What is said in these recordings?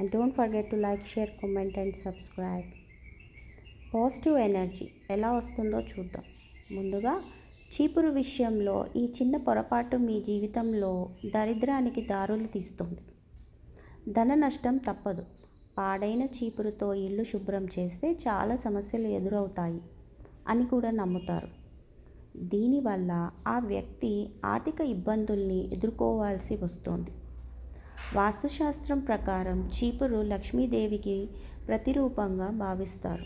and don't forget to like, share, comment and subscribe. Positive energy ఎలా వస్తుందో చూద్దాం. ముందుగా చీపురు విషయంలో ఈ చిన్న పొరపాటు మీ జీవితంలో దరిద్రానికి దారులు తీస్తుంది. ధన నష్టం తప్పదు. పాడైన చీపురుతో ఇల్లు శుభ్రం చేస్తే చాలా సమస్యలు ఎదురవుతాయి అని కూడా నమ్ముతారు. దీనివల్ల ఆ వ్యక్తి ఆర్థిక ఇబ్బందుల్ని ఎదుర్కోవాల్సి వస్తుంది. వాస్తుశాస్త్రం ప్రకారం చీపురు లక్ష్మీదేవికి ప్రతిరూపంగా భావిస్తారు.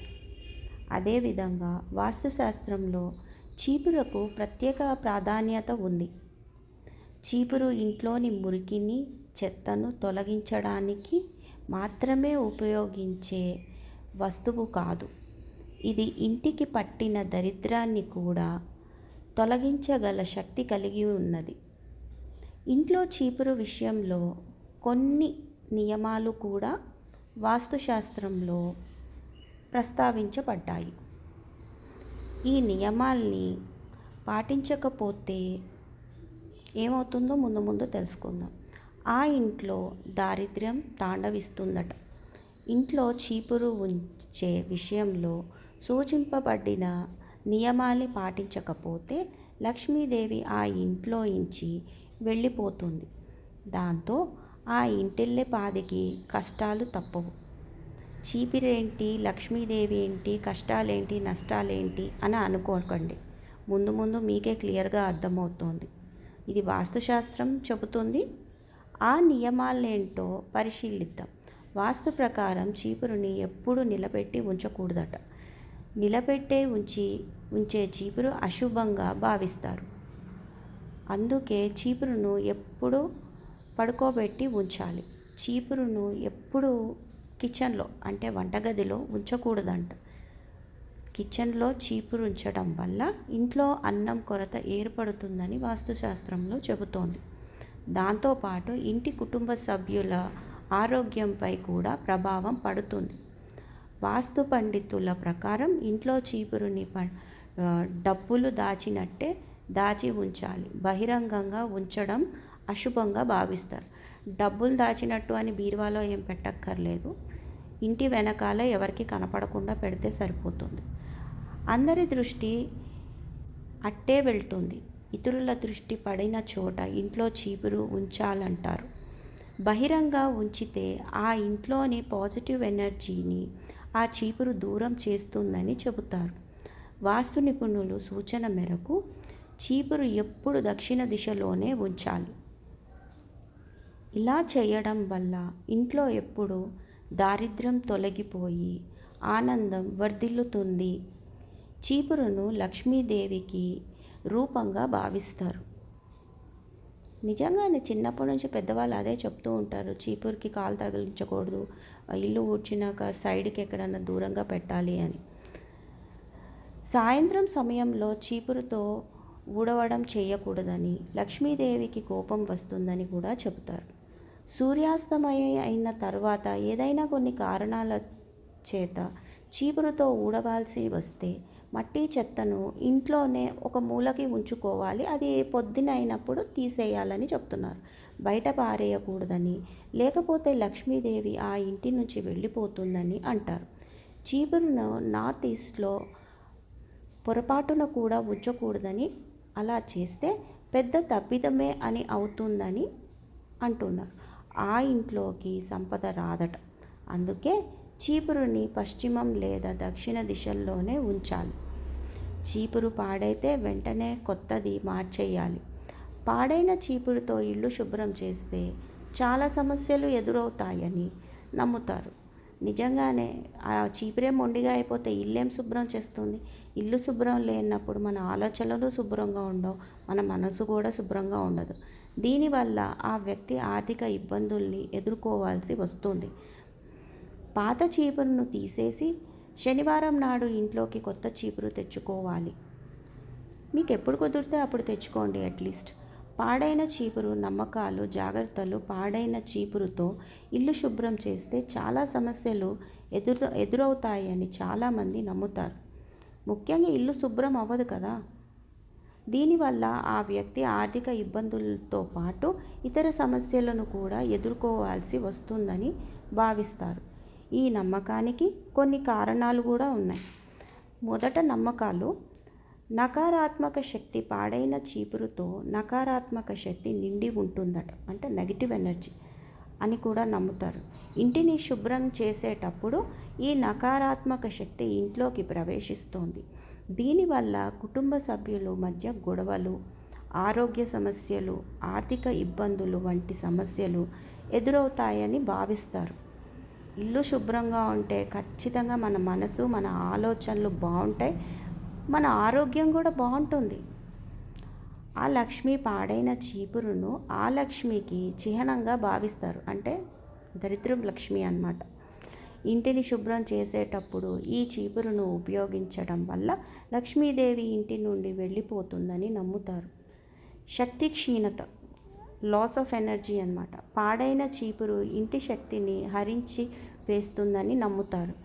అదేవిధంగా వాస్తుశాస్త్రంలో చీపురకు ప్రత్యేక ప్రాధాన్యత ఉంది. చీపురు ఇంట్లోని మురికిని, చెత్తను తొలగించడానికి మాత్రమే ఉపయోగించే వస్తువు కాదు. ఇది ఇంటికి పట్టిన దరిద్రాన్ని కూడా తొలగించగల శక్తి కలిగి ఉన్నది. ఇంట్లో చీపురు విషయంలో కొన్ని నియమాలు కూడా వాస్తుశాస్త్రంలో ప్రస్తావించబడ్డాయి. ఈ నియమాల్ని పాటించకపోతే ఏమవుతుందో ముందు తెలుసుకుందాం. ఆ ఇంట్లో దారిద్ర్యం తాండవిస్తుందట. ఇంట్లో చీపురు ఉంచే విషయంలో సూచింపబడిన నియమాల్ని పాటించకపోతే లక్ష్మీదేవి ఆ ఇంట్లో నుంచి వెళ్ళిపోతుంది. దాంతో ఆ ఇంటిల్లే పాదికి కష్టాలు తప్పవు. చీపిరేంటి, లక్ష్మీదేవి ఏంటి, కష్టాలేంటి, నష్టాలేంటి అని అనుకోకండి. ముందు మీకే క్లియర్గా అర్థమవుతోంది. ఇది వాస్తుశాస్త్రం చెబుతుంది. ఆ నియమాలేంటో పరిశీలిద్దాం. వాస్తు ప్రకారం చీపురుని ఎప్పుడు నిలబెట్టి ఉంచకూడదట. నిలబెట్టే ఉంచే చీపురు అశుభంగా భావిస్తారు. అందుకే చీపురును ఎప్పుడు పడుకోబెట్టి ఉంచాలి. చీపురును ఎప్పుడు కిచెన్లో అంటే వంటగదిలో ఉంచకూడదంట. కిచెన్లో చీపురు ఉంచడం వల్ల ఇంట్లో అన్నం కొరత ఏర్పడుతుందని వాస్తుశాస్త్రంలో చెబుతోంది. దాంతోపాటు ఇంటి కుటుంబ సభ్యుల ఆరోగ్యంపై కూడా ప్రభావం పడుతుంది. వాస్తు పండితుల ప్రకారం ఇంట్లో చీపురుని డబ్బులు దాచినట్టే దాచి ఉంచాలి. బహిరంగంగా ఉంచడం అశుభంగా భావిస్తారు. డబ్బులు దాచినట్టు అని బీరువాలో ఏం పెట్టక్కర్లేదు. ఇంటి వెనకాల ఎవరికి కనపడకుండా పెడితే సరిపోతుంది. అందరి దృష్టి అట్టే వెళ్తుంది. ఇతరుల దృష్టి పడిన చోట ఇంట్లో చీపురు ఉంచాలంటారు. బహిరంగ ఉంచితే ఆ ఇంట్లోని పాజిటివ్ ఎనర్జీని ఆ చీపురు దూరం చేస్తుందని చెబుతారు. వాస్తు నిపుణులు సూచన మేరకు చీపురు ఎప్పుడు దక్షిణ దిశలోనే ఉంచాలి. ఇలా చేయడం వల్ల ఇంట్లో ఎప్పుడు దారిద్ర్యం తొలగిపోయి ఆనందం వర్ధిల్లుతుంది. చీపురును లక్ష్మీదేవికి రూపంగా భావిస్తారు. నిజంగానే చిన్నప్పటి నుంచి పెద్దవాళ్ళు అదే చెప్తూ ఉంటారు. చీపురుకి కాలు తగిలించకూడదు, ఇల్లు ఊడ్చినాక సైడ్కి ఎక్కడన్నా దూరంగా పెట్టాలి అని. సాయంత్రం సమయంలో చీపురుతో ఊడవడం చేయకూడదని, లక్ష్మీదేవికి కోపం వస్తుందని కూడా చెబుతారు. సూర్యాస్తమయం అయిన తర్వాత ఏదైనా కొన్ని కారణాల చేత చీపురుతో ఊడవాల్సి వస్తే మట్టి చెత్తను ఇంట్లోనే ఒక మూలకి ఉంచుకోవాలి. అది పొద్దున అయినప్పుడు తీసేయాలని చెప్తున్నారు. బయట పారేయకూడదని, లేకపోతే లక్ష్మీదేవి ఆ ఇంటి నుంచి వెళ్ళిపోతుందని అంటారు. చీపురును నార్త్ ఈస్ట్లో పొరపాటున కూడా ఉంచకూడదని, అలా చేస్తే పెద్ద తప్పిదమే అని అవుతుందని అంటున్నారు. ఆ ఇంట్లోకి సంపద రాదట. అందుకే చీపురుని పశ్చిమం లేదా దక్షిణ దిశల్లోనే ఉంచాలి. చీపురు పాడైతే వెంటనే కొత్తది మార్చేయాలి. పాడైన చీపురుతో ఇల్లు శుభ్రం చేస్తే చాలా సమస్యలు ఎదురవుతాయని నమ్ముతారు. నిజంగానే ఆ చీపురే మొండిగా అయిపోతే ఇల్లేం శుభ్రం చేస్తుంది? ఇల్లు శుభ్రం లేనప్పుడు మన ఆలోచనలు శుభ్రంగా ఉండవు, మన మనసు కూడా శుభ్రంగా ఉండదు. దీనివల్ల ఆ వ్యక్తి ఆర్థిక ఇబ్బందుల్ని ఎదుర్కోవాల్సి వస్తుంది. పాత చీపురును తీసేసి శనివారం నాడు ఇంట్లోకి కొత్త చీపురు తెచ్చుకోవాలి. మీకు ఎప్పుడు కుదిరితే అప్పుడు తెచ్చుకోండి. అట్లీస్ట్ పాడైన చీపురు నమ్మకాలు, జాగ్రత్తలు. పాడైన చీపురుతో ఇల్లు శుభ్రం చేస్తే చాలా సమస్యలు ఎదురవుతాయని చాలామంది నమ్ముతారు. ముఖ్యంగా ఇల్లు శుభ్రం అవ్వదు కదా. దీనివల్ల ఆ వ్యక్తి ఆర్థిక ఇబ్బందులతో పాటు ఇతర సమస్యలను కూడా ఎదుర్కోవాల్సి వస్తుందని భావిస్తారు. ఈ నమ్మకానికి కొన్ని కారణాలు కూడా ఉన్నాయి. మొదట నమ్మకాలు. నకారాత్మక శక్తి పాడైన చీపురుతో నకారాత్మక శక్తి నిండి ఉంటుందట, అంటే నెగిటివ్ ఎనర్జీ అని కూడా నమ్ముతారు. ఇంటిని శుభ్రం చేసేటప్పుడు ఈ నకారాత్మక శక్తి ఇంట్లోకి ప్రవేశిస్తోంది. దీనివల్ల కుటుంబ సభ్యుల మధ్య గొడవలు, ఆరోగ్య సమస్యలు, ఆర్థిక ఇబ్బందులు వంటి సమస్యలు ఎదురవుతాయని భావిస్తారు. ఇల్లు శుభ్రంగా ఉంటే ఖచ్చితంగా మన మనసు, మన ఆలోచనలు బాగుంటాయి, మన ఆరోగ్యం కూడా బాగుంటుంది. ఆ లక్ష్మి పాడైన చీపురును ఆ లక్ష్మికి చిహ్నంగా భావిస్తారు, అంటే దరిద్రం లక్ష్మి అన్నమాట. ఇంటిని శుభ్రం చేసేటప్పుడు ఈ చీపురును ఉపయోగించడం వల్ల లక్ష్మీదేవి ఇంటి నుండి వెళ్ళిపోతుందని నమ్ముతారు. శక్తి క్షీణత, లాస్ ఆఫ్ ఎనర్జీ అన్నమాట. పాడైన చీపురు ఇంటి శక్తిని హరించి వేస్తుందని నమ్ముతారు.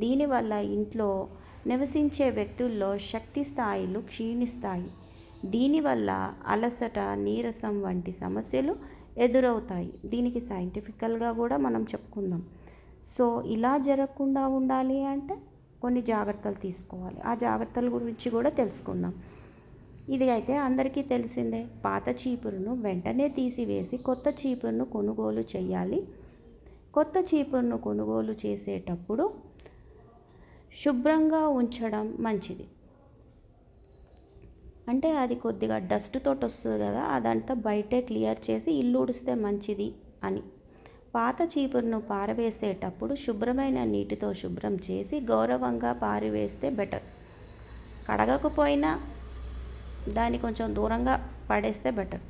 దీనివల్ల ఇంట్లో నివసించే వ్యక్తుల్లో శక్తి స్థాయిలు క్షీణిస్తాయి. దీనివల్ల అలసట, నీరసం వంటి సమస్యలు ఎదురవుతాయి. దీనికి సైంటిఫికల్గా కూడా మనం చెప్పుకుందాం. సో ఇలా జరగకుండా ఉండాలి అంటే కొన్ని జాగ్రత్తలు తీసుకోవాలి. ఆ జాగ్రత్తల గురించి కూడా తెలుసుకుందాం. ఇది అయితే అందరికీ తెలిసిందే. పాత చీపురును వెంటనే తీసివేసి కొత్త చీపురును కొనుగోలు చేయాలి. కొత్త చీపురును కొనుగోలు చేసేటప్పుడు శుభ్రంగా ఉంచడం మంచిది. అంటే అది కొద్దిగా డస్ట్ తోటి వస్తుంది కదా, అదంతా బయటే క్లియర్ చేసి ఇల్లు ఊడిస్తే మంచిది అని. పాత చీపురును పారవేసేటప్పుడు శుభ్రమైన నీటితో శుభ్రం చేసి గౌరవంగా పారవేస్తే బెటర్. కడగకపోయినా దాన్ని కొంచెం దూరంగా పడేస్తే బెటర్.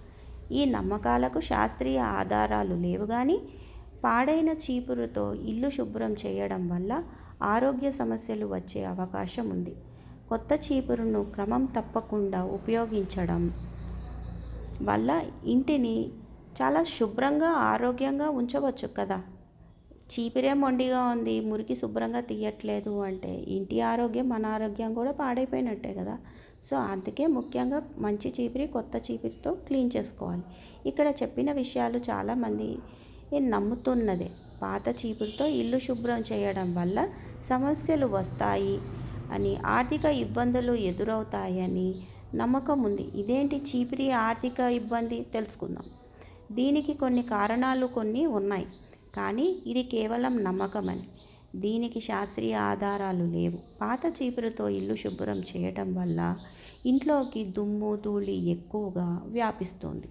ఈ నమ్మకాలకు శాస్త్రీయ ఆధారాలు లేవు, కానీ పాడైన చీపురుతో ఇల్లు శుభ్రం చేయడం వల్ల ఆరోగ్య సమస్యలు వచ్చే అవకాశం ఉంది. కొత్త చీపురును క్రమం తప్పకుండా ఉపయోగించడం వల్ల ఇంటిని చాలా శుభ్రంగా, ఆరోగ్యంగా ఉంచవచ్చు కదా. చీపురే మొండిగా ఉంది, మురికి శుభ్రంగా తీయట్లేదు అంటే ఇంటి ఆరోగ్యం, మన ఆరోగ్యం కూడా పాడైపోయినట్టే కదా. సో అందుకే ముఖ్యంగా మంచి చీపిరి కొత్త చీపిరితో క్లీన్ చేసుకోవాలి. ఇక్కడ చెప్పిన విషయాలు చాలామంది నమ్ముతున్నదే. పాత చీపురుతో ఇల్లు శుభ్రం చేయడం వల్ల సమస్యలు వస్తాయి అని, ఆర్థిక ఇబ్బందులు ఎదురవుతాయని నమ్మకం ఉంది. ఇదేంటి చీపిరి ఆర్థిక ఇబ్బంది? తెలుసుకుందాం. దీనికి కొన్ని కారణాలు ఉన్నాయి, కానీ ఇది కేవలం నమ్మకమని. దీనికి శాస్త్రీయ ఆధారాలు లేవు. పాత చీపురుతో ఇల్లు శుభ్రం చేయటం వల్ల ఇంట్లోకి దుమ్ము, ధూళి ఎక్కువగా వ్యాపిస్తుంది.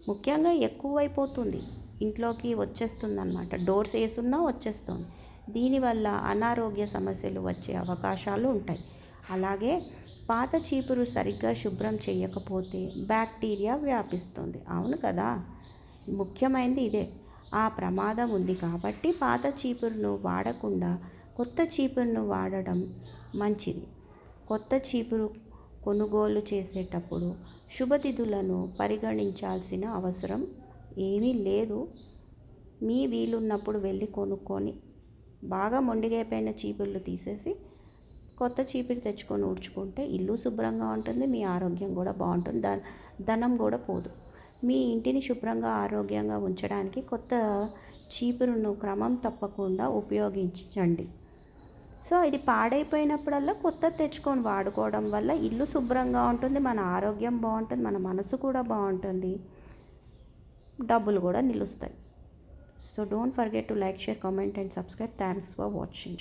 ముఖ్యంగా ఎక్కువైపోతుంది, ఇంట్లోకి వచ్చేస్తుంది అన్నమాట. డోర్స్ వేసున్నా వచ్చేస్తుంది. దీనివల్ల అనారోగ్య సమస్యలు వచ్చే అవకాశాలు ఉంటాయి. అలాగే పాత చీపురు సరిగ్గా శుభ్రం చేయకపోతే బ్యాక్టీరియా వ్యాపిస్తుంది. అవును కదా, ముఖ్యమైనది ఇదే. ఆ ప్రమాదం ఉంది కాబట్టి పాత చీపురును వాడకుండా కొత్త చీపురును వాడడం మంచిది. కొత్త చీపురు కొనుగోలు చేసేటప్పుడు శుభతిథులను పరిగణించాల్సిన అవసరం ఏమీ లేదు. మీ వీలున్నప్పుడు వెళ్ళి కొనుక్కొని బాగా మొండిగైపోయిన చీపుర్లు తీసేసి కొత్త చీపిరి తెచ్చుకొని ఊడ్చుకుంటే ఇల్లు శుభ్రంగా ఉంటుంది, మీ ఆరోగ్యం కూడా బాగుంటుంది, ధనం కూడా పోదు. మీ ఇంటిని శుభ్రంగా, ఆరోగ్యంగా ఉంచడానికి కొత్త చీపురును క్రమం తప్పకుండా ఉపయోగించండి. సో ఇది పాడైపోయినప్పుడల్లా కొత్త తెచ్చుకొని వాడుకోవడం వల్ల ఇల్లు శుభ్రంగా ఉంటుంది, మన ఆరోగ్యం బాగుంటుంది, మన మనసు కూడా బాగుంటుంది, డబ్బులు కూడా నిలుస్తాయి. So don't forget to like, share, comment and subscribe. Thanks for watching.